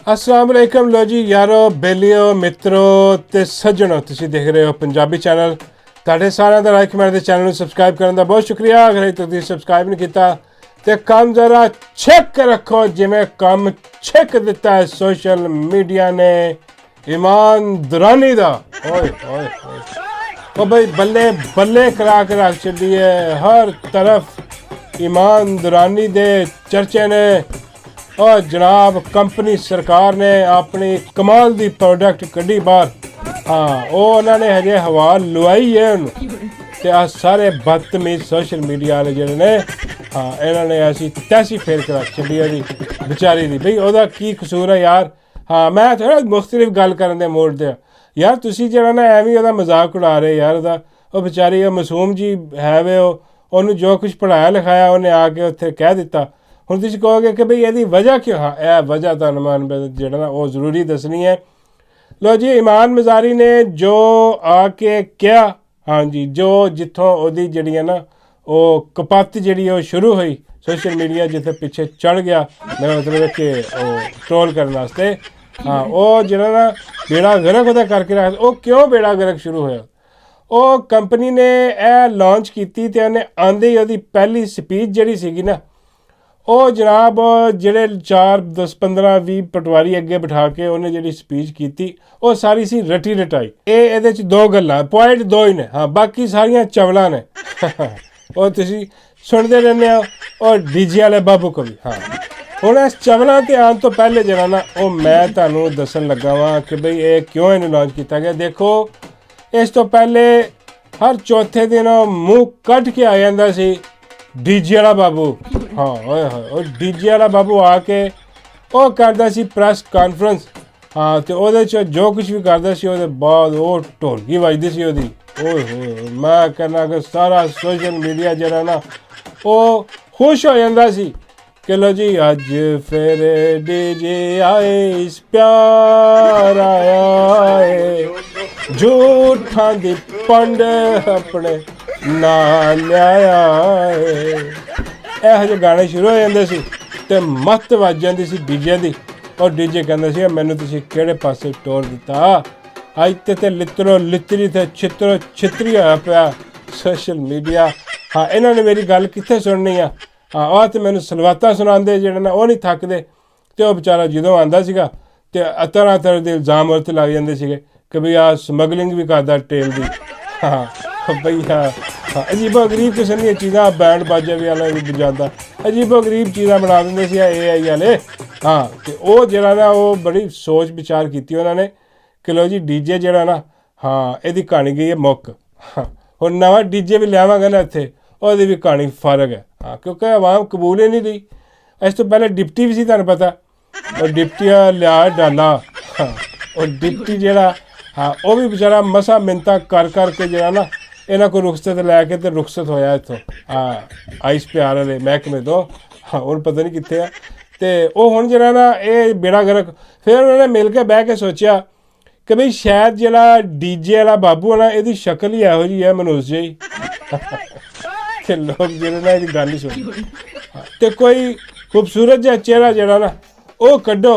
अस्सलाम वालेकुम लो जी यारो बेलियो मित्रो ते सज्जनों तुसीं देख रहे हो पंजाबी चैनल। तुहाडे सारिਆਂ ਦਾ ਲਾਈਕ ਮੇਰੇ ਚੈਨਲ ਨੂੰ ਸਬਸਕ੍ਰਾਈਬ ਕਰਨ ਦਾ ਬਹੁਤ ਸ਼ੁਕਰੀਆ। ਅਗਰ ਤੁਸੀਂ ਸਬਸਕ੍ਰਾਈਬ ਨਹੀਂ ਕੀਤਾ ਤੇ ਕੰਮ ਜ਼ਰਾ ਚੈੱਕ ਰੱਖੋ ਜਿਵੇਂ ਕੰਮ ਛਿੱਕ ਦਿੱਤਾ ਹੈ ਸੋਸ਼ਲ ਮੀਡੀਆ ਨੇ ईमानदारी ਦਾ। ਓਏ ਓਏ ਓਏ ਉਹ ਬਈ ਬੱਲੇ ਬੱਲੇ ਕਰਾ ਕੇ ਰੱਖ ਛੱਡੀ ਹੈ ਹਰ ਤਰਫ ईमानदारी ਦੇ ਚਰਚੇ ਨੇ। और जनाब कंपनी सरकार ने अपनी कमाल दी प्रोडक्ट कड्ढी बाहर। हाँ वो उन्होंने हजे हवा लवाई है उन्होंने ते आ सारे बदतमीज सोशल मीडिया वाले जिहड़े ने हाँ इन्होंने ऐसी तैसी फेर कर रख छड्डी है बेचारी दी। बई ओहदा की कसूर है यार। हाँ मैं थोड़ा मुख्तलिफ गल करन दे मोड़ दे यार तुसीं जिहड़ा ना एवें ओहदा मजाक उड़ा रहे यार ओहदा। ਉਹ बेचारी मासूम जी है वे ਉਹਨੂੰ जो कुछ पढ़ाया लिखाया ਉਹਨੇ आ के ਉੱਥੇ ਕਹਿ ਦਿੱਤਾ। ਹੁਣ ਤੁਸੀਂ ਕਹੋਗੇ ਕਿ ਬਈ ਇਹਦੀ ਵਜ੍ਹਾ ਕਿਉਂ। ਹਾਂ ਇਹ ਵਜ੍ਹਾ ਤੁਹਾਨੂੰ ਮੈਂ ਜਿਹੜਾ ਨਾ ਉਹ ਜ਼ਰੂਰੀ ਦੱਸਣੀ ਹੈ। ਲੋ ਜੀ ਇਮਾਨ ਮਜ਼ਾਰੀ ਨੇ ਜੋ ਆ ਕੇ ਕਿਹਾ ਹਾਂਜੀ ਜੋ ਜਿੱਥੋਂ ਉਹਦੀ ਜਿਹੜੀ ਹੈ ਨਾ ਉਹ ਕਪੱਤ ਜਿਹੜੀ ਉਹ ਸ਼ੁਰੂ ਹੋਈ ਸੋਸ਼ਲ ਮੀਡੀਆ ਜਿੱਥੇ ਪਿੱਛੇ ਚੜ੍ਹ ਗਿਆ ਮੇਰਾ ਮਤਲਬ ਕਿ ਉਹ ਟ੍ਰੋਲ ਕਰਨ ਵਾਸਤੇ। ਹਾਂ ਉਹ ਜਿਹੜਾ ਨਾ ਬੇੜਾ ਗਰਕ ਉਹਦਾ ਕਰਕੇ ਰੱਖ ਉਹ ਕਿਉਂ ਬੇੜਾ ਗਰਕ ਸ਼ੁਰੂ ਹੋਇਆ। ਉਹ ਕੰਪਨੀ ਨੇ ਇਹ ਲਾਂਚ ਕੀਤੀ ਅਤੇ ਉਹਨੇ ਆਉਂਦੇ ਹੀ ਉਹਦੀ ਪਹਿਲੀ ਸਪੀਚ ਜਿਹੜੀ ਸੀਗੀ ਨਾ ਉਹ ਜਨਾਬ ਜਿਹੜੇ 4 10 15 20 ਪਟਵਾਰੀ ਅੱਗੇ ਬਿਠਾ ਕੇ ਉਹਨੇ ਜਿਹੜੀ ਸਪੀਚ ਕੀਤੀ ਉਹ ਸਾਰੀ ਸੀ ਰਟੀ ਰਟਾਈ। ਇਹਦੇ 'ਚ ਦੋ ਗੱਲਾਂ ਪੁਆਇੰਟ ਦੋ ਹੀ ਨੇ ਹਾਂ ਬਾਕੀ ਸਾਰੀਆਂ ਚਵਲਾਂ ਨੇ। ਉਹ ਤੁਸੀਂ ਸੁਣਦੇ ਰਹਿੰਦੇ ਹੋ ਔਰ ਡੀਜੇ ਵਾਲੇ ਬਾਬੂ ਕੋ ਵੀ। ਹਾਂ ਹੁਣ ਇਸ ਚਵਲਾਂ 'ਤੇ ਆਉਣ ਤੋਂ ਪਹਿਲੇ ਜਿਹੜਾ ਨਾ ਉਹ ਮੈਂ ਤੁਹਾਨੂੰ ਦੱਸਣ ਲੱਗਾ ਵਾਂ ਕਿ ਬਈ ਇਹ ਕਿਉਂ ਇਹਨੂੰ ਲਾਂਚ ਕੀਤਾ ਗਿਆ। ਦੇਖੋ ਇਸ ਤੋਂ ਪਹਿਲੇ ਹਰ ਚੌਥੇ ਦਿਨ ਉਹ ਮੂੰਹ ਕੱਢ ਕੇ ਆ ਜਾਂਦਾ ਸੀ ਡੀਜੇ ਵਾਲਾ ਬਾਬੂ। ਹਾਂ ਓਏ ਹੋਏ ਉਹ ਡੀਜੇ ਵਾਲਾ ਬਾਬੂ ਆ ਕੇ ਉਹ ਕਰਦਾ ਸੀ ਪ੍ਰੈਸ ਕਾਨਫਰੰਸ। ਹਾਂ ਅਤੇ ਉਹਦੇ 'ਚ ਜੋ ਕੁਛ ਵੀ ਕਰਦਾ ਸੀ ਉਹਦੇ ਬਾਅਦ ਉਹ ਢੋਲਕੀ ਵੱਜਦੀ ਸੀ ਉਹਦੀ। ਓਏ ਹੋਏ ਮੈਂ ਕਹਿੰਦਾ ਕਿ ਸਾਰਾ ਸੋਸ਼ਲ ਮੀਡੀਆ ਜਿਹੜਾ ਨਾ ਉਹ ਖੁਸ਼ ਹੋ ਜਾਂਦਾ ਸੀ ਕਿ ਲੋ ਜੀ ਅੱਜ ਫਿਰ ਡੀਜੇ ਆਏ ਇਸ ਪਿਆਰ ਆਇਆ ਏ ਝੂਠਾਂ ਦੀ ਪੰਡ ਆਪਣੇ ਨਾਲ ਲਿਆਇਆ ਏ। ਇਹੋ ਜਿਹੇ ਗਾਣੇ ਸ਼ੁਰੂ ਹੋ ਜਾਂਦੇ ਸੀ ਅਤੇ ਮੱਤ ਵੱਜ ਜਾਂਦੀ ਸੀ ਡੀਜੇ ਦੀ। ਔਰ ਡੀਜੇ ਕਹਿੰਦਾ ਸੀ ਮੈਨੂੰ ਤੁਸੀਂ ਕਿਹੜੇ ਪਾਸੇ ਟੋਰ ਦਿੱਤਾ। ਅੱਜ ਤੇ ਲਿੱਤਰੋ ਲਿੱਤਰੀ ਅਤੇ ਛਿੱਤਰੋ ਛਿੱਤਰੀ ਹੋਇਆ ਪਿਆ ਸੋਸ਼ਲ ਮੀਡੀਆ। ਹਾਂ ਇਹਨਾਂ ਨੇ ਮੇਰੀ ਗੱਲ ਕਿੱਥੇ ਸੁਣਨੀ ਆ। ਹਾਂ ਉਹ ਤਾਂ ਮੈਨੂੰ ਸਲਵਾਤਾਂ ਸੁਣਾਉਂਦੇ ਜਿਹੜੇ ਨਾ ਉਹ ਨਹੀਂ ਥੱਕਦੇ। ਅਤੇ ਉਹ ਵਿਚਾਰਾ ਜਦੋਂ ਆਉਂਦਾ ਸੀਗਾ ਅਤੇ ਤਰ੍ਹਾਂ ਤਰ੍ਹਾਂ ਦੇ ਇਲਜ਼ਾਮ ਉਹ 'ਤੇ ਲੱਗ ਜਾਂਦੇ ਸੀਗੇ ਕਿ ਬਈ ਆਹ ਸਮਗਲਿੰਗ ਵੀ ਕਰਦਾ ਟੇਲ ਦੀ। ਹਾਂ ਬਈ ਹਾਂ ਅਜੀਬੋ ਗਰੀਬ ਕਿਸਮ ਦੀਆਂ ਚੀਜ਼ਾਂ ਬੈਂਡ ਬਾਜੇ ਵੀ ਵਾਲਾ ਵੀ ਵਜਾਉਂਦਾ ਅਜੀਬੋ ਗਰੀਬ ਚੀਜ਼ਾਂ ਬਣਾ ਦਿੰਦੇ ਸੀ AI ਵਾਲੇ। ਹਾਂ ਅਤੇ ਉਹ ਜਿਹੜਾ ਨਾ ਉਹ ਬੜੀ ਸੋਚ ਵਿਚਾਰ ਕੀਤੀ ਉਹਨਾਂ ਨੇ ਕਿ ਲਓ ਜੀ ਡੀਜੇ ਜਿਹੜਾ ਨਾ ਹਾਂ ਇਹਦੀ ਕਹਾਣੀ ਗਈ ਹੈ ਮੁੱਕ। ਹਾਂ ਹੁਣ ਨਵਾਂ ਡੀਜੇ ਵੀ ਲਿਆਵਾਂਗਾ ਨਾ ਇੱਥੇ ਉਹਦੀ ਵੀ ਕਹਾਣੀ ਫਰਕ ਹੈ। ਹਾਂ ਕਿਉਂਕਿ ਆਵਾਮ ਕਬੂਲ ਹੀ ਨਹੀਂ ਰਹੀ। ਇਸ ਤੋਂ ਪਹਿਲੇ ਡਿਪਟੀ ਵੀ ਸੀ ਤੁਹਾਨੂੰ ਪਤਾ ਉਹ ਡਿਪਟੀ ਲਿਆ ਡਾਲਾ। ਹਾਂ ਉਹ ਡਿਪਟੀ ਜਿਹੜਾ ਹਾਂ ਉਹ ਵੀ ਵਿਚਾਰਾ ਮਸਾਂ ਮਿੰਨਤਾਂ ਕਰ ਕਰਕੇ ਜਿਹੜਾ ਨਾ ਇਹਨਾਂ ਕੋਲ ਰੁਖਸਤ ਲੈ ਕੇ ਅਤੇ ਰੁਖਸਤ ਹੋਇਆ ਇੱਥੋਂ ਹਾਂ ਆਈਸ ਪਿਆਰ ਵਾਲੇ ਮਹਿਕਮੇ ਤੋਂ। ਹਾਂ ਹੁਣ ਪਤਾ ਨਹੀਂ ਕਿੱਥੇ ਆ। ਅਤੇ ਉਹ ਹੁਣ ਜਿਹੜਾ ਨਾ ਇਹ ਬੇੜਾ ਗਰਕ ਫਿਰ ਉਹਨਾਂ ਨੇ ਮਿਲ ਕੇ ਬਹਿ ਕੇ ਸੋਚਿਆ ਕਿ ਬਈ ਸ਼ਾਇਦ ਜਿਹੜਾ ਡੀਜੇ ਵਾਲਾ ਬਾਬੂ ਹੈ ਨਾ ਇਹਦੀ ਸ਼ਕਲ ਹੀ ਇਹੋ ਜਿਹੀ ਹੈ ਮਨੂਸ ਜਿਹੀ। ਅਤੇ ਲੋਕ ਜਿਹੜੇ ਨਾ ਇਹਦੀ ਗੱਲ ਨਹੀਂ ਸੁਣਦੇ। ਅਤੇ ਕੋਈ ਖੂਬਸੂਰਤ ਜਿਹਾ ਚਿਹਰਾ ਜਿਹੜਾ ਨਾ ਉਹ ਕੱਢੋ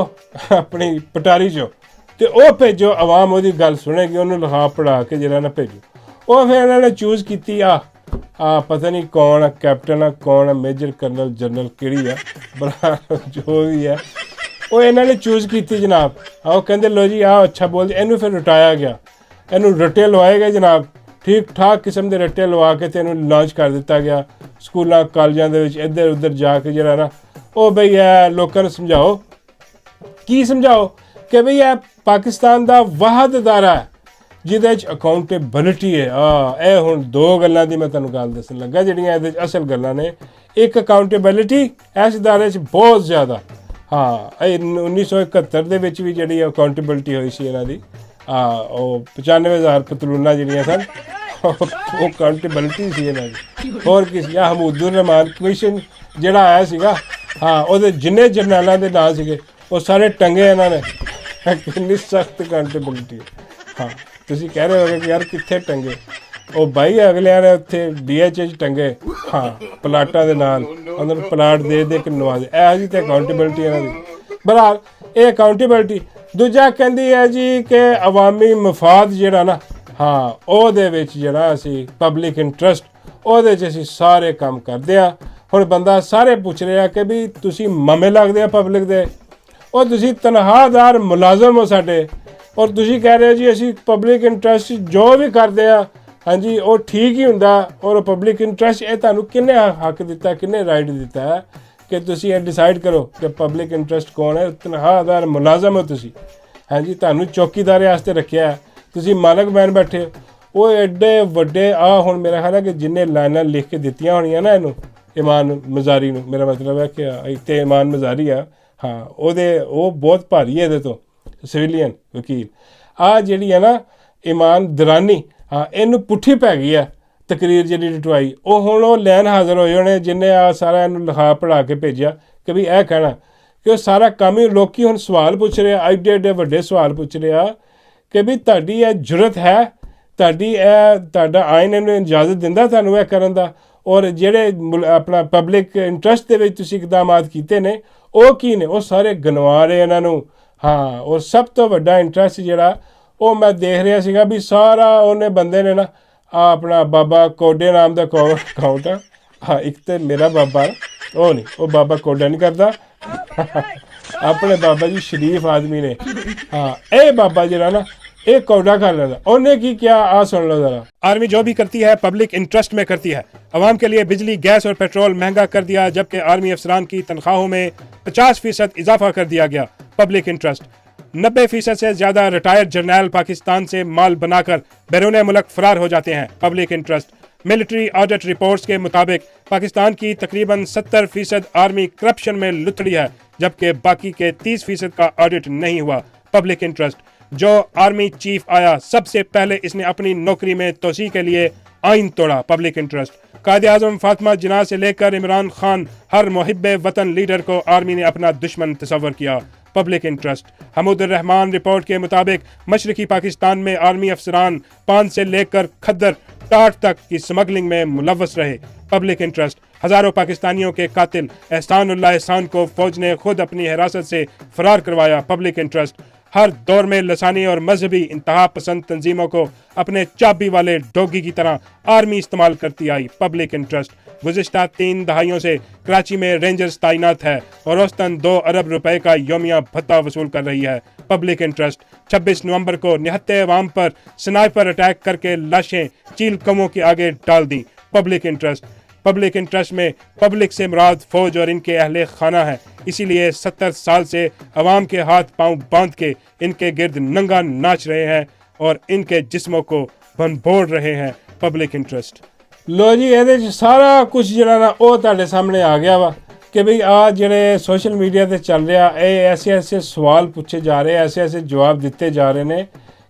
ਆਪਣੀ ਪਟਾਰੀ 'ਚੋਂ ਅਤੇ ਉਹ ਭੇਜੋ ਆਵਾਮ ਉਹਦੀ ਗੱਲ ਸੁਣੇਗੀ ਉਹਨੂੰ ਲਿਖਾ ਪੜ੍ਹਾ ਕੇ ਜਿਹੜਾ ਨਾ ਭੇਜੋ। ਉਹ ਫਿਰ ਇਹਨਾਂ ਨੇ ਚੂਜ਼ ਕੀਤੀ ਆ ਪਤਾ ਨਹੀਂ ਕੌਣ ਆ ਕੈਪਟਨ ਆ ਕੌਣ ਆ ਮੇਜਰ ਕਰਨਲ ਜਨਰਲ ਕਿਹੜੀ ਆ ਬੜਾ ਜੋ ਵੀ ਹੈ ਉਹ ਇਹਨਾਂ ਨੇ ਚੂਜ਼ ਕੀਤੀ ਜਨਾਬ। ਉਹ ਕਹਿੰਦੇ ਲੋ ਜੀ ਆਹ ਅੱਛਾ ਬੋਲਦੇ ਇਹਨੂੰ ਫਿਰ ਰਟਾਇਆ ਗਿਆ। ਇਹਨੂੰ ਰੱਟੇ ਲਵਾਏ ਗਏ ਜਨਾਬ ਠੀਕ ਠਾਕ ਕਿਸਮ ਦੇ ਰੱਟੇ ਲਵਾ ਕੇ ਅਤੇ ਇਹਨੂੰ ਲਾਂਚ ਕਰ ਦਿੱਤਾ ਗਿਆ ਸਕੂਲਾਂ ਕਾਲਜਾਂ ਦੇ ਵਿੱਚ ਇੱਧਰ ਉੱਧਰ ਜਾ ਕੇ ਜਿਹੜਾ ਨਾ ਉਹ ਬਈ ਇਹ ਲੋਕਾਂ ਨੂੰ ਸਮਝਾਓ ਕੀ ਸਮਝਾਓ ਕਿ ਬਈ ਇਹ ਪਾਕਿਸਤਾਨ ਦਾ ਵਾਹਦ ਅਦਾਰਾ ਹੈ ਜਿਹਦੇ 'ਚ ਅਕਾਊਂਟੇਬਿਲਿਟੀ ਹੈ। ਇਹ ਹੁਣ ਦੋ ਗੱਲਾਂ ਦੀ ਮੈਂ ਤੁਹਾਨੂੰ ਗੱਲ ਦੱਸਣ ਲੱਗਾ ਜਿਹੜੀਆਂ ਇਹਦੇ 'ਚ ਅਸਲ ਗੱਲਾਂ ਨੇ। ਇੱਕ ਅਕਾਊਂਟੇਬਿਲਿਟੀ ਇਸ ਅਦਾਰੇ 'ਚ ਬਹੁਤ ਜ਼ਿਆਦਾ। ਹਾਂ ਇਹ 1971 ਦੇ ਵਿੱਚ ਵੀ ਜਿਹੜੀ ਅਕਾਊਂਟੇਬਿਲਿਟੀ ਹੋਈ ਸੀ ਇਹਨਾਂ ਦੀ ਉਹ 95,000 ਪਤਲੂਨਾਂ ਜਿਹੜੀਆਂ ਸਨ ਉਹ ਅਕਾਊਂਟੇਬਿਲਿਟੀ ਸੀ ਇਹਨਾਂ ਦੀ। ਹੋਰ ਕਿਸੇ ਹਮੂਦੁਰ ਰਹਿਮਾਨ ਕਮਿਸ਼ਨ ਜਿਹੜਾ ਆਇਆ ਸੀਗਾ ਹਾਂ ਉਹਦੇ ਜਿੰਨੇ ਜਰਨੈਲਾਂ ਦੇ ਨਾਂ ਸੀਗੇ ਉਹ ਸਾਰੇ ਟੰਗੇ ਇਹਨਾਂ ਨੇ। ਕਿੰਨੀ ਸਖਤ ਅਕਾਊਂਟੇਬਿਲਿਟੀ ਹਾਂ ਤੁਸੀਂ ਕਹਿ ਰਹੇ ਹੋਗੇ ਕਿ ਯਾਰ ਕਿੱਥੇ ਟੰਗੇ ਉਹ ਬਾਈ ਅਗਲਿਆਂ ਨੇ ਉੱਥੇ DH 'ਚ ਟੰਗੇ ਹਾਂ ਪਲਾਟਾਂ ਦੇ ਨਾਲ ਉਹਨਾਂ ਨੂੰ ਪਲਾਟ ਦੇ ਕੇ ਨਵਾਜ਼ੇ ਇਹੋ ਜਿਹੀ ਤਾਂ ਅਕਾਊਂਟੇਬਿਲਿਟੀ ਇਹਨਾਂ ਦੀ। ਬਹਰਾਲ ਇਹ ਅਕਾਊਂਟੇਬਿਲਟੀ। ਦੂਜਾ ਕਹਿੰਦੀ ਹੈ ਜੀ ਕਿ ਅਵਾਮੀ ਮਫਾਦ ਜਿਹੜਾ ਨਾ, ਹਾਂ ਉਹਦੇ ਵਿੱਚ ਜਿਹੜਾ ਅਸੀਂ ਪਬਲਿਕ ਇੰਟਰਸਟ ਉਹਦੇ 'ਚ ਅਸੀਂ ਸਾਰੇ ਕੰਮ ਕਰਦੇ ਹਾਂ। ਹੁਣ ਬੰਦਾ ਸਾਰੇ ਪੁੱਛ ਰਿਹਾ ਕਿ ਵੀ ਤੁਸੀਂ ਮਾਮੇ ਲੱਗਦੇ ਆ ਪਬਲਿਕ ਦੇ, ਉਹ ਤੁਸੀਂ ਤਨਖਾਹਦਾਰ ਮੁਲਾਜ਼ਮ ਹੋ ਸਾਡੇ, ਔਰ ਤੁਸੀਂ ਕਹਿ ਰਹੇ ਹੋ ਜੀ ਅਸੀਂ ਪਬਲਿਕ ਇੰਟਰਸਟ ਜੋ ਵੀ ਕਰਦੇ ਹਾਂ ਹਾਂਜੀ ਉਹ ਠੀਕ ਹੀ ਹੁੰਦਾ। ਔਰ ਪਬਲਿਕ ਇੰਟਰਸਟ ਇਹ ਤੁਹਾਨੂੰ ਕਿਹਨੇ ਹੱਕ ਦਿੱਤਾ, ਕਿਹਨੇ ਰਾਈਟ ਦਿੱਤਾ ਹੈ ਕਿ ਤੁਸੀਂ ਇਹ ਡਿਸਾਈਡ ਕਰੋ ਕਿ ਪਬਲਿਕ ਇੰਟਰਸਟ ਕੌਣ ਹੈ? ਤਨਖਾਹਦਾਰ ਮੁਲਾਜ਼ਮ ਹੋ ਤੁਸੀਂ, ਹਾਂਜੀ ਤੁਹਾਨੂੰ ਚੌਕੀਦਾਰੇ ਵਾਸਤੇ ਰੱਖਿਆ, ਤੁਸੀਂ ਮਾਲਕ ਬਣ ਬੈਠੇ। ਉਹ ਐਡੇ ਵੱਡੇ ਹੁਣ ਮੇਰਾ ਖਿਆਲ ਹੈ ਕਿ ਜਿੰਨੇ ਲਾਈਨਾਂ ਲਿਖ ਕੇ ਦਿੱਤੀਆਂ ਹੋਣੀਆਂ ਨਾ ਇਹਨੂੰ, ਇਮਾਨ ਮਜ਼ਾਰੀ ਨੂੰ, ਮੇਰਾ ਮਤਲਬ ਹੈ ਕਿ ਇੱਥੇ ਇਮਾਨ ਮਜ਼ਾਰੀ ਆ, ਹਾਂ ਉਹ ਬਹੁਤ ਭਾਰੀ ਹੈ ਇਹਦੇ ਤੋਂ ਸਿਵਿਲੀਅਨ ਵਕੀਲ। ਜਿਹੜੀ ਹੈ ਨਾ ਇਮਾਨ ਦਰਾਨੀ, ਹਾਂ ਇਹਨੂੰ ਪੁੱਠੀ ਪੈ ਗਈ ਹੈ ਤਕਰੀਰ ਜਿਹੜੀ ਲਿਟਵਾਈ। ਉਹ ਹੁਣ ਉਹ ਲੈਣ ਹਾਜ਼ਰ ਹੋਏ ਹੋਣੇ ਜਿੰਨੇ ਸਾਰਾ ਇਹਨੂੰ ਲਿਖਾ ਪੜ੍ਹਾ ਕੇ ਭੇਜਿਆ ਕਿ ਵੀ ਇਹ ਕਹਿਣਾ ਕਿ ਉਹ ਸਾਰਾ ਕੰਮ ਹੀ ਲੋਕੀ ਹੁਣ ਸਵਾਲ ਪੁੱਛ ਰਹੇ ਆ, ਐਡੇ ਐਡੇ ਵੱਡੇ ਸਵਾਲ ਪੁੱਛ ਰਹੇ ਆ ਕਿ ਵੀ ਤੁਹਾਡੀ ਇਹ ਜੁਰਤ ਹੈ, ਤੁਹਾਡਾ ਆਇਨ ਇਹਨੂੰ ਇਜਾਜ਼ਤ ਦਿੰਦਾ ਤੁਹਾਨੂੰ ਇਹ ਕਰਨ ਦਾ? ਔਰ ਜਿਹੜੇ ਆਪਣਾ ਪਬਲਿਕ ਇੰਟਰਸਟ ਦੇ ਵਿੱਚ ਤੁਸੀਂ ਇਕਦਾਮਾਤ ਕੀਤੇ ਨੇ ਉਹ ਕੀ ਨੇ? ਉਹ ਸਾਰੇ ਗਨਵਾ ਰਹੇ ਇਹਨਾਂ ਨੂੰ। ਹਾਂ ਔਰ ਸਭ ਤੋਂ ਵੱਡਾ ਇੰਟਰਸਟ ਜਿਹੜਾ ਉਹ ਮੈਂ ਦੇਖ ਰਿਹਾ ਸੀਗਾ ਵੀ ਸਾਰਾ ਉਹਨੇ ਬੰਦੇ ਨੇ ਨਾ ਆਪਣਾ ਬਾਬਾ ਕੋਡੇ ਨਾਮ ਦਾ ਅਕਾਊਂਟ ਆ, ਹਾਂ ਇੱਕ ਤਾਂ ਮੇਰਾ ਬਾਬਾ ਉਹ ਨਹੀਂ, ਉਹ ਬਾਬਾ ਕੋਡਾ ਨਹੀਂ ਕਰਦਾ ਆਪਣੇ ਬਾਬਾ ਜੀ शरीफ आदमी ने, हाँ ए बाबा जरा ना ए कौड़ा कर लेना। उन्हें की क्या सुन लो जरा। आर्मी जो भी करती है पब्लिक इंटरेस्ट में करती है। अवाम के लिए बिजली गैस और पेट्रोल महंगा कर दिया, जबकि आर्मी अफसरान की तनख्वाहों में 50% इजाफा कर दिया गया। पब्लिक इंटरेस्ट 90% से ज्यादा रिटायर्ड जर्नैल पाकिस्तान से माल बनाकर बैरून मुल्क फरार हो जाते हैं। Public interest military audit reports के मुताबिक पाकिस्तान की तकरीबन 70% आर्मी करप्शन में लुथड़ी है, जबकि बाकी के 30% का ऑडिट नहीं हुआ। पब्लिक इंटरेस्ट जो आर्मी चीफ आया सबसे पहले इसने अपनी नौकरी में तोसी के लिए आइन तोड़ा। पब्लिक इंटरेस्ट कायदे आज़म फातिमा जिन्ना से लेकर इमरान खान हर मुहिब्बे वतन लीडर को आर्मी ने अपना दुश्मन तस्वर किया। Public interest Hamoodur Rahman report के मुताबिक मशरकी पाकिस्तान में आर्मी अफसरान पान से लेकर खद्दर टाट तक की स्मगलिंग में मुलव्वस रहे। पब्लिक इंटरेस्ट हजारों पाकिस्तानियों के कातिल एहसानुल्लाह एहसान को फौज ने खुद अपनी हिरासत से फरार करवाया। पब्लिक इंटरेस्ट हर दौर में लसानी और मजहबी इंतहा पसंद तंजीमों को अपने चाबी वाले डोगी की तरह आर्मी इस्तेमाल करती आई। पब्लिक इंटरेस्ट गुज़िश्ता 3 दहाइयों से कराची में रेंजर्स तैनात है और औसतन 2 अरब रुपए का यौमिया भत्ता वसूल कर रही है। पब्लिक इंटरेस्ट 26 नवंबर को निहत्ते अवाम पर स्नाइपर अटैक करके लाशें चील कमों के आगे डाल दी। पब्लिक इंटरेस्ट में पब्लिक से मुराद फौज और इनके अहले खाना है, इसीलिए 70 साल से अवाम के हाथ पांव बांध के इनके गिर्द नंगा नाच रहे हैं और इनके जिस्मों को भंभोड़ रहे हैं। पब्लिक इंटरेस्ट लो जी ये सारा कुछ जरा ना वो तुहाडे सामने आ गया वा कि भाई ਜਿਹੜੇ सोशल मीडिया ਤੇ ਚੱਲ ਰਿਹਾ ਇਹ ऐसे सवाल पूछे जा रहे, ऐसे जवाब दिते जा रहे ने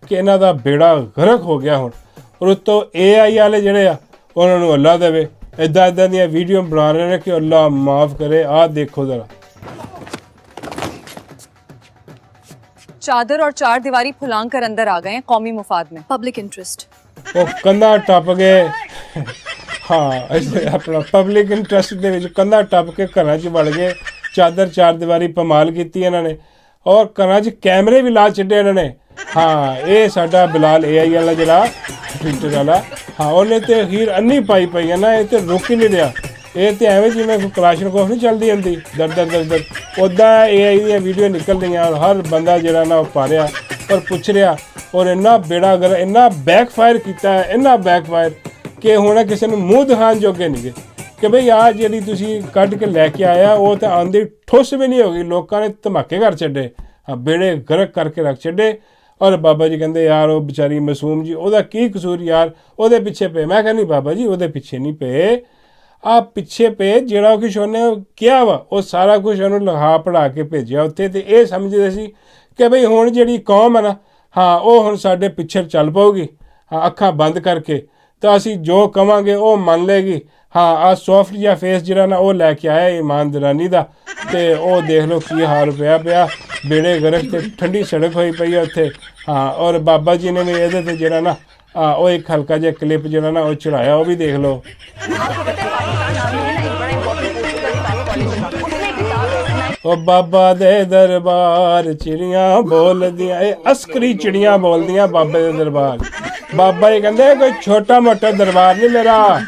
कि इन्हां दा बेड़ा गर्क हो गया हुण। और उत्तों AI वाले ਜਿਹੜੇ ਆ ਉਹਨਾਂ ਨੂੰ ਅੱਲਾ ਦੇਵੇ इदा ਦੀਆਂ ਵੀਡੀਓ बना रहे हैं कि अल्लाह माफ़ करे। देखो ज़रा चादर और 4 दीवारी फुलांग कर अंदर आ गए हैं कौमी मुफाद में। पब्लिक इंटरेस्ट वो कंधा टप गए हाँ अपना पब्लिक इंटरेस्ट दे विच कंधा टप के घरां च वड़ गए, चादर 4 दीवारी पमाल की इन्होंने और घरां च कैमरे भी ला छड्डे इन्होंने। हाँ ये साडा बिलाल AI वाला जरा ट्विटर वाला, हाँ उन्हें तो हीर अन्नी पाई है ना, ये तो रुक ही नहीं रहा। ये तो एवं जिमें कोई कलाशनकोफ नहीं चलती होंगी दर दर उदा AI दी वीडियो निकल रही और हर बंदा जरा ना पा रहा और पूछ रहा और इन्ना बेड़ा गर इन्ना बैकफायर किया है, इन्ना बैकफायर कि हुण किसी ने मूँह दिखाने जोगे नहीं गए कि बई जी तुसी कढ़ के लैके आया वो तो आंधी ठुस भी नहीं होगी, लोगों ने धमाके कर छड्डे, हाँ बेड़े गर्क करके रख छड्डे। और बाबा जी कहते यार वो बेचारी मासूम जी ओदा की कसूर यार ओदे पिछे पे। मैं कहनी बाबा जी ओदे पिछे नहीं पे, आप पिछे पे जेड़ा कुछ उन्हें किया वा वो सारा कुछ उन्होंने लिखा पढ़ा के भेजा उत्थे ते ये समझदे सी कि बई हुण जिहड़ी कौम है ना, हाँ वो हुण साडे पिछे चल पाऊगी, हाँ अखां बंद करके तो असी जो कवांगे वो मान लेगी। हाँ सॉफ्ट जिहा फेस जिहड़ा ना वो लैके आया ईमानदारानी दा ते वो देख लो की हाल पिया बेड़े गरक ते ठंडी सड़क होई पई है उत्थे। हाँ और बाबा जी ने भी ये ते जिहड़ा ना वो एक हल्का जिहा क्लिप जिहड़ा ना वो चढ़ाया वो भी देख लो। ਉਹ ਬਾਬਾ ਦੇ ਦਰਬਾਰ ਚਿੜੀਆਂ ਬੋਲਦੀਆਂ, ਇਹ ਅਸਕਰੀ ਚਿੜੀਆਂ ਬੋਲਦੀਆਂ ਬਾਬੇ ਦੇ ਦਰਬਾਰ। ਬਾਬਾ ਜੀ ਕਹਿੰਦੇ ਕੋਈ ਛੋਟਾ ਮੋਟਾ ਦਰਬਾਰ ਨਹੀਂ ਮੇਰਾ,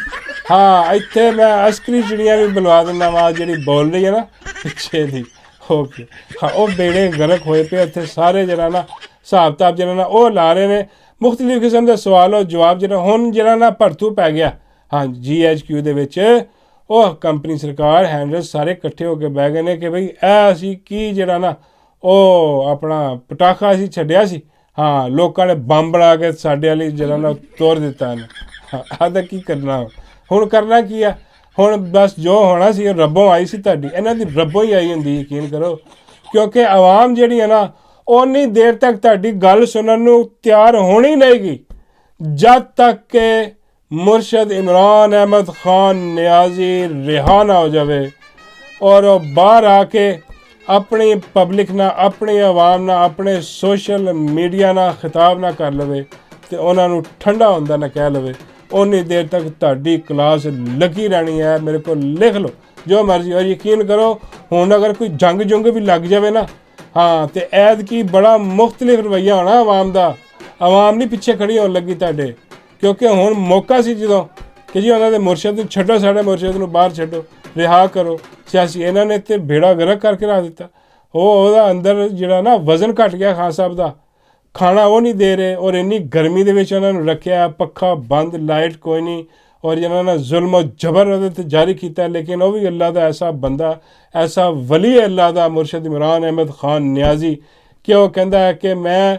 ਹਾਂ ਇੱਥੇ ਮੈਂ ਅਸਕਰੀ ਚਿੜੀਆਂ ਵੀ ਬੁਲਵਾ ਦਿੰਦਾ ਵਾ, ਜਿਹੜੀ ਬੋਲ ਰਹੀ ਹੈ ਨਾ ਪਿੱਛੇ ਦੀ ਓਕੇ। ਹਾਂ ਉਹ ਬੇੜੇ ਗਰਕ ਹੋਏ ਪਏ ਇੱਥੇ ਸਾਰੇ, ਜਿਹੜਾ ਨਾ ਹਿਸਾਬ ਕਿਤਾਬ ਜਿਹੜਾ ਨਾ ਉਹ ਲਾ ਰਹੇ ਨੇ, ਮੁਖਤਲਿਫ ਕਿਸਮ ਦੇ ਸਵਾਲ ਔਰ ਜਵਾਬ ਜਿਹੜਾ ਹੁਣ ਜਿਹੜਾ ਨਾ ਭਰਤੂ ਪੈ ਗਿਆ। ਹਾਂ GHQ ਦੇ ਵਿੱਚ ਉਹ ਕੰਪਨੀ ਸਰਕਾਰ ਹੈਂਡਲ ਸਾਰੇ ਇਕੱਠੇ ਹੋ ਕੇ ਬਹਿ ਗਏ ਨੇ ਕਿ ਬਈ ਇਹ ਅਸੀਂ ਕੀ ਜਿਹੜਾ ਨਾ ਉਹ ਆਪਣਾ ਪਟਾਖਾ ਅਸੀਂ ਛੱਡਿਆ ਸੀ, ਹਾਂ ਲੋਕਾਂ ਨੇ ਬੰਬ ਬਣਾ ਕੇ ਸਾਡੇ ਵਾਲੀ ਜਿਹੜਾ ਨਾ ਤੋੜ ਦਿੱਤਾ ਇਹਨੇ। ਹਾਂ ਇਹਦਾ ਕੀ ਕਰਨਾ ਹੁਣ, ਕਰਨਾ ਕੀ ਆ ਹੁਣ? ਬਸ ਜੋ ਹੋਣਾ ਸੀ ਉਹ ਰੱਬੋਂ ਆਈ ਸੀ ਤੁਹਾਡੀ, ਇਹਨਾਂ ਦੀ ਰੱਬੋਂ ਹੀ ਆਈ ਹੁੰਦੀ, ਯਕੀਨ ਕਰੋ। ਕਿਉਂਕਿ ਆਵਾਮ ਜਿਹੜੀ ਹੈ ਨਾ ਓਨੀ ਦੇਰ ਤੱਕ ਤੁਹਾਡੀ ਗੱਲ ਸੁਣਨ ਨੂੰ ਤਿਆਰ ਹੋਣੀ ਨਹੀਂ ਜਦ ਤੱਕ ਕਿ ਮੁਰਸ਼ਦ ਇਮਰਾਨ ਅਹਿਮਦ ਖਾਨ ਨਿਆਜ਼ੀ ਰਿਹਾ ਨਾ ਹੋ ਜਾਵੇ ਔਰ ਉਹ ਬਾਹਰ ਆ ਕੇ ਆਪਣੀ ਪਬਲਿਕ ਨਾਲ, ਆਪਣੀ ਆਵਾਮ ਨਾਲ, ਆਪਣੇ ਸੋਸ਼ਲ ਮੀਡੀਆ ਨਾਲ ਖਿਤਾਬ ਨਾ ਕਰ ਲਵੇ ਅਤੇ ਉਹਨਾਂ ਨੂੰ ਠੰਡਾ ਹੁੰਦਾ ਨਾ ਕਹਿ ਲਵੇ, ਉਨੀ ਦੇਰ ਤੱਕ ਤੁਹਾਡੀ ਕਲਾਸ ਲੱਗੀ ਰਹਿਣੀ ਹੈ। ਮੇਰੇ ਕੋਲ ਲਿਖ ਲਓ ਜੋ ਮਰਜ਼ੀ, ਔਰ ਯਕੀਨ ਕਰੋ ਹੁਣ ਅਗਰ ਕੋਈ ਜੰਗ ਜੁੰਗ ਵੀ ਲੱਗ ਜਾਵੇ ਨਾ, ਹਾਂ ਤੇ ਐਤਕੀ ਬੜਾ ਮੁਖਤਲਿਫ ਰਵੱਈਆ ਹੋਣਾ ਆਵਾਮ ਦਾ। ਆਵਾਮ ਨਹੀਂ ਪਿੱਛੇ ਖੜੀ ਹੋਣ ਲੱਗੀ ਤੁਹਾਡੇ, ਕਿਉਂਕਿ ਹੁਣ ਮੌਕਾ ਸੀ ਜਦੋਂ ਕਿ ਜੀ ਉਹਨਾਂ ਦੇ ਮੁਰਸ਼ਦ ਨੂੰ ਛੱਡੋ, ਸਾਡੇ ਮੁਰਸ਼ਦ ਨੂੰ ਬਾਹਰ ਛੱਡੋ, ਰਿਹਾ ਕਰੋ ਸਿਆਸੀ। ਇਹਨਾਂ ਨੇ ਤੇ ਬੇੜਾ ਗਰਕ ਕਰਕੇ ਰੱਖ ਦਿੱਤਾ। ਉਹਦਾ ਅੰਦਰ ਜਿਹੜਾ ਨਾ ਵਜ਼ਨ ਘਟ ਗਿਆ ਖਾਨ ਸਾਹਿਬ ਦਾ, ਖਾਣਾ ਉਹ ਨਹੀਂ ਦੇ ਰਹੇ ਔਰ ਇੰਨੀ ਗਰਮੀ ਦੇ ਵਿੱਚ ਉਹਨਾਂ ਨੂੰ ਰੱਖਿਆ, ਪੱਖਾ ਬੰਦ, ਲਾਈਟ ਕੋਈ ਨਹੀਂ, ਔਰ ਜਿਹਨਾਂ ਨੇ ਜ਼ੁਲਮ ਜਬਰ ਉਹਦੇ 'ਤੇ ਜਾਰੀ ਕੀਤਾ। ਲੇਕਿਨ ਉਹ ਵੀ ਅੱਲਾ ਦਾ ਐਸਾ ਬੰਦਾ, ਐਸਾ ਵਲੀ ਅੱਲਾ ਦਾ ਮੁਰਸ਼ਦ ਇਮਰਾਨ ਅਹਿਮਦ ਖਾਨ ਨਿਆਜ਼ੀ ਕਿ ਉਹ ਕਹਿੰਦਾ ਹੈ ਕਿ ਮੈਂ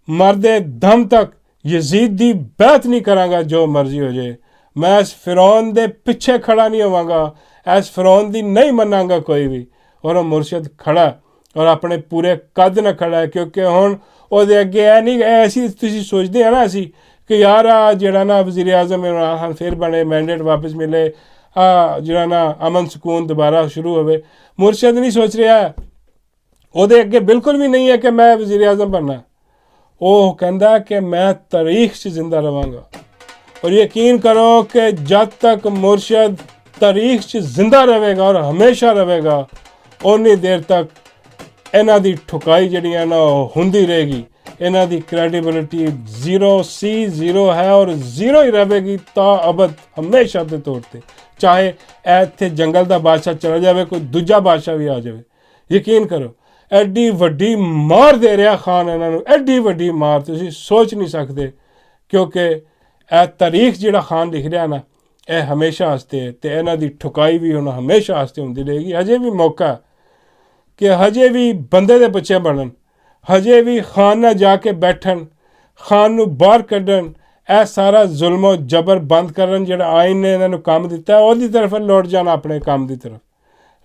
ਮਰਦੇ ਦਮ ਤੱਕ ਯਜ਼ੀਦ ਦੀ ਬੈਤ ਨਹੀਂ ਕਰਾਂਗਾ, ਜੋ ਮਰਜ਼ੀ ਹੋ ਜਾਏ। ਮੈਂ ਇਸ ਫਿਰੌਨ ਦੇ ਪਿੱਛੇ ਖੜਾ ਨਹੀਂ ਹੋਵਾਂਗਾ, ਇਸ ਫਿਰੌਨ ਦੀ ਨਹੀਂ ਮੰਨਾਂਗਾ ਕੋਈ ਵੀ। ਔਰ ਉਹ ਮੁਰਸ਼ਦ ਖੜਾ ਔਰ ਆਪਣੇ ਪੂਰੇ ਕੱਦ ਨਾਲ ਖੜਾ ਹੈ, ਕਿਉਂਕਿ ਹੁਣ ਉਹਦੇ ਅੱਗੇ ਇਹ ਨਹੀਂ ਐਸੀ ਤੁਸੀਂ ਸੋਚਦੇ ਆ ਨਾ ਅਸੀਂ ਕਿ ਯਾਰ ਆ ਜਿਹੜਾ ਨਾ ਵਜ਼ੀਰ ਆਜ਼ਮ ਇਮਰਾਨ ਖਾਨ ਫਿਰ ਬਣੇ, ਮੈਂਡੇਟ ਵਾਪਸ ਮਿਲੇ, ਜਿਹੜਾ ਨਾ ਅਮਨ ਸਕੂਨ ਦੁਬਾਰਾ ਸ਼ੁਰੂ ਹੋਵੇ। ਮੁਰਸ਼ਦ ਨਹੀਂ ਸੋਚ ਰਿਹਾ, ਉਹਦੇ ਅੱਗੇ ਬਿਲਕੁਲ ਵੀ ਨਹੀਂ ਹੈ ਕਿ ਮੈਂ ਵਜ਼ੀਰ ਆਜ਼ਮ ਬਣਨਾ। ਉਹ ਕਹਿੰਦਾ ਕਿ ਮੈਂ ਤਾਰੀਖ 'ਚ ਜ਼ਿੰਦਾ ਰਹਾਂਗਾ। ਔਰ ਯਕੀਨ ਕਰੋ ਕਿ ਜਦ ਤੱਕ ਮੁਰਸ਼ਦ ਤਾਰੀਖ 'ਚ ਜ਼ਿੰਦਾ ਰਹੇਗਾ ਔਰ ਹਮੇਸ਼ਾ ਰਹੇਗਾ, ਉਨੀ ਦੇਰ ਤੱਕ ਇਹਨਾਂ ਦੀ ਠੁਕਾਈ ਜਿਹੜੀ ਹੈ ਨਾ ਉਹ ਹੁੰਦੀ ਰਹੇਗੀ। ਇਹਨਾਂ ਦੀ ਕ੍ਰੈਡੀਬਿਲਿਟੀ 0 ਹੈ ਔਰ 0 ਹੀ ਰਹੇਗੀ ਤਾਂ ਅਬਦ, ਹਮੇਸ਼ਾ ਦੇ ਤੌਰ 'ਤੇ। ਚਾਹੇ ਇੱਥੇ ਜੰਗਲ ਦਾ ਬਾਦਸ਼ਾਹ ਚਲਾ ਜਾਵੇ, ਕੋਈ ਦੂਜਾ ਬਾਦਸ਼ਾਹ ਵੀ ਆ ਜਾਵੇ, ਯਕੀਨ ਕਰੋ। ਐਡੀ ਵੱਡੀ ਮਾਰ ਦੇ ਰਿਹਾ ਖਾਨ ਇਹਨਾਂ ਨੂੰ, ਐਡੀ ਵੱਡੀ ਮਾਰ ਤੁਸੀਂ ਸੋਚ ਨਹੀਂ ਸਕਦੇ। ਕਿਉਂਕਿ ਇਹ ਤਾਰੀਖ ਜਿਹੜਾ ਖਾਨ ਲਿਖ ਰਿਹਾ ਨਾ ਇਹ ਹਮੇਸ਼ਾ ਵਾਸਤੇ ਹੈ ਅਤੇ ਇਹਨਾਂ ਦੀ ਠੁਕਾਈ ਵੀ ਹੁਣ ਹਮੇਸ਼ਾ ਵਾਸਤੇ ਹੁੰਦੀ ਰਹੇਗੀ। ਹਜੇ ਵੀ ਮੌਕਾ ਕਿ ਹਜੇ ਵੀ ਬੰਦੇ ਦੇ ਪਿੱਛੇ ਬਣਨ, ਹਜੇ ਵੀ ਖਾਨ ਨਾਲ ਜਾ ਕੇ ਬੈਠਣ, ਖਾਨ ਨੂੰ ਬਾਹਰ ਕੱਢਣ, ਇਹ ਸਾਰਾ ਜ਼ੁਲਮ ਜਬਰ ਬੰਦ ਕਰਨ ਜਿਹੜਾ ਆਇਨ ਨੇ ਇਹਨਾਂ ਨੂੰ ਕੰਮ ਦਿੱਤਾ ਉਹਦੀ ਤਰਫ ਲੌਟ ਜਾਣ, ਆਪਣੇ ਕੰਮ ਦੀ ਤਰਫ।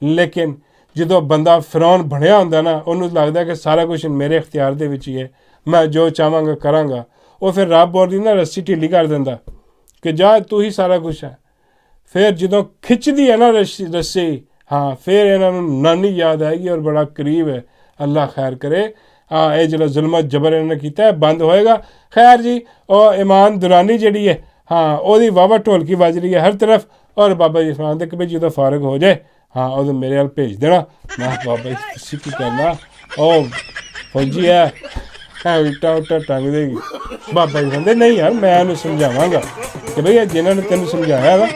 ਲੇਕਿਨ ਜਦੋਂ ਬੰਦਾ ਫਿਰੌਨ ਬਣਿਆ ਹੁੰਦਾ ਨਾ ਉਹਨੂੰ ਲੱਗਦਾ ਕਿ ਸਾਰਾ ਕੁਝ ਮੇਰੇ ਇਖਤਿਆਰ ਦੇ ਵਿੱਚ ਹੀ ਹੈ, ਮੈਂ ਜੋ ਚਾਹਾਂਗਾ ਕਰਾਂਗਾ। ਉਹ ਫਿਰ ਰੱਬ ਬੋਲਦੀ ਨਾ ਰੱਸੀ ਢਿੱਲੀ ਕਰ ਦਿੰਦਾ ਕਿ ਜਾ ਤੂੰ ਹੀ ਸਾਰਾ ਕੁਝ ਹੈ। ਫਿਰ ਜਦੋਂ ਖਿੱਚਦੀ ਹੈ ਨਾ ਰੱਸੀ, ਹਾਂ ਫਿਰ ਇਹਨਾਂ ਨੂੰ ਨਾਨੀ ਯਾਦ ਆਏਗੀ ਔਰ ਬੜਾ ਕਰੀਬ ਹੈ। ਅੱਲਾ ਖੈਰ ਕਰੇ। ਇਹ ਜਿਹੜਾ ਜ਼ੁਲਮਤ ਜਬਰ ਇਹਨਾਂ ਨੇ ਕੀਤਾ ਹੈ ਬੰਦ ਹੋਏਗਾ। ਖੈਰ ਜੀ, ਉਹ ਇਮਾਨ ਦੁਰਾਨੀ ਜਿਹੜੀ ਹੈ, ਹਾਂ ਉਹਦੀ ਵਾਵਾ ਢੋਲਕੀ ਵੱਜ ਰਹੀ ਹੈ ਹਰ ਤਰਫ। ਔਰ ਬਾਬਾ ਜੀ ਫਰਮਾਉਂਦੇ ਕਿ ਵੀ ਜਦੋਂ ਫਾਰਗ ਹੋ ਜਾਏ, ਹਾਂ ਉਦੋਂ ਮੇਰੇ ਵੱਲ ਭੇਜ ਦੇਣਾ। ਮੈਂ ਬਾਬਾ ਜੀ ਤੁਸੀਂ ਕੀ ਕਰਨਾ, ਉਹ ਫੌਜੀ ਹੈ ਇੱਟਾਂ ਉੱਟਾਂ ਟੰਗ ਦੇਗੀ। ਬਾਬਾ ਜੀ ਕਹਿੰਦੇ ਨਹੀਂ ਯਾਰ ਮੈਂ ਇਹਨੂੰ ਸਮਝਾਵਾਂਗਾ ਕਿ ਬਈ ਜਿਨ੍ਹਾਂ ਨੇ ਤੈਨੂੰ ਸਮਝਾਇਆ ਵਾ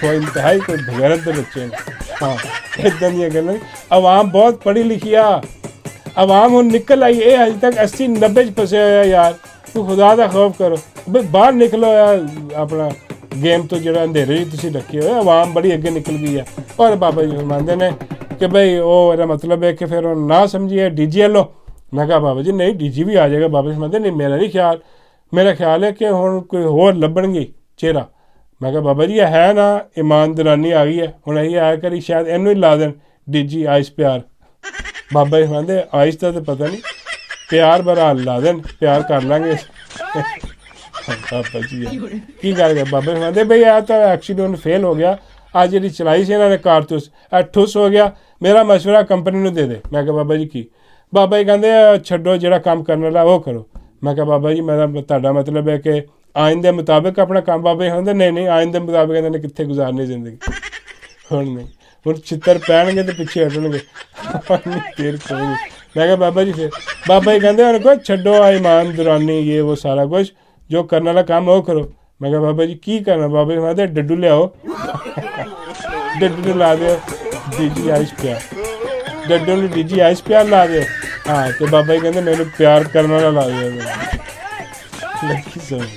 ਕੋਈ ਇੰਤਹਾਈ ਕੋਈ ਬਗੈਰਤ ਦੇ ਬੱਚੇ ਨੇ। ਹਾਂ ਇੱਦਾਂ ਦੀਆਂ ਗੱਲਾਂ। ਆਵਾਮ ਬਹੁਤ ਪੜ੍ਹੀ ਲਿਖੀ ਆ, ਆਵਾਮ ਹੁਣ ਨਿਕਲ ਆਈ। ਇਹ ਅਜੇ ਤੱਕ 80-90 'ਚ ਫਸਿਆ ਹੋਇਆ। ਯਾਰ ਤੂੰ ਖੁਦਾ ਦਾ ਖੌਫ ਕਰੋ, ਬਈ ਬਾਹਰ ਨਿਕਲੋ ਯਾਰ ਆਪਣਾ ਗੇਮ ਤੋਂ ਜਿਹੜਾ ਅੰਧੇਰੇ 'ਚ ਤੁਸੀਂ ਰੱਖੇ ਹੋਏ। ਆਵਾਮ ਬੜੀ ਅੱਗੇ ਨਿਕਲ ਗਈ ਆ। ਔਰ ਬਾਬਾ ਜੀ ਫਰਮਾਉਂਦੇ ਨੇ ਕਿ ਬਈ ਉਹ ਇਹਦਾ ਮਤਲਬ ਹੈ ਕਿ ਫਿਰ ਉਹ ਨਾ ਸਮਝੀਏ DG ਲਓ। ਮੈਂ ਕਿਹਾ ਬਾਬਾ ਜੀ ਨਹੀਂ DG ਵੀ ਆ ਜਾਏਗਾ। ਬਾਬਾ ਜੀ ਫਰਮਾਉਂਦੇ ਨਹੀਂ ਮੇਰਾ ਨਹੀਂ ਖਿਆਲ, ਮੇਰਾ ਖਿਆਲ ਹੈ ਕਿ ਹੁਣ ਕੋਈ ਹੋਰ ਲੱਭਣਗੇ ਚਿਹਰਾ। ਮੈਂ ਕਿਹਾ ਬਾਬਾ ਜੀ ਇਹ ਹੈ ਨਾ ਇਮਾਨਦਾਰਾਨੀ ਆ ਗਈ ਹੈ, ਹੁਣ ਇਹੀ ਆਇਆ ਕਰੀ ਸ਼ਾਇਦ ਇਹਨੂੰ ਹੀ ਲਾ ਦੇਣ DG ਆਇਸ ਪਿਆਰ। ਬਾਬਾ ਜੀ ਕਹਿੰਦੇ ਆਇਸ ਦਾ ਤਾਂ ਪਤਾ ਨਹੀਂ, ਪਿਆਰ ਬਰਾ ਲਾ ਦੇਣ, ਪਿਆਰ ਕਰ ਲਾਂਗੇ। ਬਾਬਾ ਜੀ ਕੀ ਕਰ ਗਿਆ? ਬਾਬਾ ਜੀ ਕਹਿੰਦੇ ਬਈ ਇਹ ਤਾਂ ਐਕਸੀਡੈਂਟ ਫੇਲ ਹੋ ਗਿਆ, ਅੱਜ ਜਿਹੜੀ ਚਲਾਈ ਸੀ ਇਹਨਾਂ ਨੇ ਕਾਰਤੂਸ ਇਹ ਠੁੱਸ ਹੋ ਗਿਆ, ਮੇਰਾ ਮਸ਼ਵਰਾ ਕੰਪਨੀ ਨੂੰ ਦੇ ਦੇ। ਮੈਂ ਕਿਹਾ ਬਾਬਾ ਜੀ ਕੀ? ਬਾਬਾ ਜੀ ਕਹਿੰਦੇ ਛੱਡੋ, ਜਿਹੜਾ ਕੰਮ ਕਰਨ ਵਾਲਾ ਉਹ ਕਰੋ। ਮੈਂ ਕਿਹਾ ਬਾਬਾ ਜੀ ਮੇਰਾ ਤੁਹਾਡਾ ਮਤਲਬ ਹੈ ਕਿ ਆਇਨ ਦੇ ਮੁਤਾਬਿਕ ਆਪਣਾ ਕੰਮ। ਬਾਬਾ ਜੀ ਕਹਿੰਦੇ ਨਹੀਂ ਆਇਨ ਦੇ ਮੁਤਾਬਿਕ ਇਹਨਾਂ ਨੇ ਕਿੱਥੇ ਗੁਜ਼ਾਰਨੀ ਜ਼ਿੰਦਗੀ। ਹੁਣ ਨਹੀਂ, ਹੁਣ ਛਿੱਤਰ ਪੈਣਗੇ ਤੇ ਪਿੱਛੇ ਹਟਣਗੇ ਨਹੀਂ ਤੇਰ ਕੋਈ ਨਹੀਂ। ਮੈਂ ਕਿਹਾ ਬਾਬਾ ਜੀ ਫਿਰ ਬਾਬਾ ਜੀ ਕਹਿੰਦੇ ਹੁਣ ਕੁਛ ਛੱਡੋ ਆ ਇਮਾਨ ਦੁਰਾਨੀ ਇਹ ਉਹ ਸਾਰਾ ਕੁਛ ਜੋ ਕਰਨ ਵਾਲਾ ਕੰਮ ਉਹ ਕਰੋ। ਮੈਂ ਕਿਹਾ ਬਾਬਾ ਜੀ ਕੀ ਕਰਨਾ? ਬਾਬਾ ਜੀ ਕਹਿੰਦੇ ਡੱਡੂ ਲਿਆਓ ਡੱਡੂ ਨੂੰ ਲਾ ਦਿਓ ਡੀਜੀ ਆਈਸ ਪਿਆ, ਡੱਡੂ ਨੂੰ ਡੀਜੀ ਆਈਸ ਪਿਆ ਲਾ ਦਿਓ। ਹਾਂ ਤੇ ਬਾਬਾ ਜੀ ਕਹਿੰਦੇ ਮੈਨੂੰ ਪਿਆਰ ਕਰਨ ਵਾਲਾ ਲਾ ਦਿਓ। ਲੱਕੀ ਸਮਝ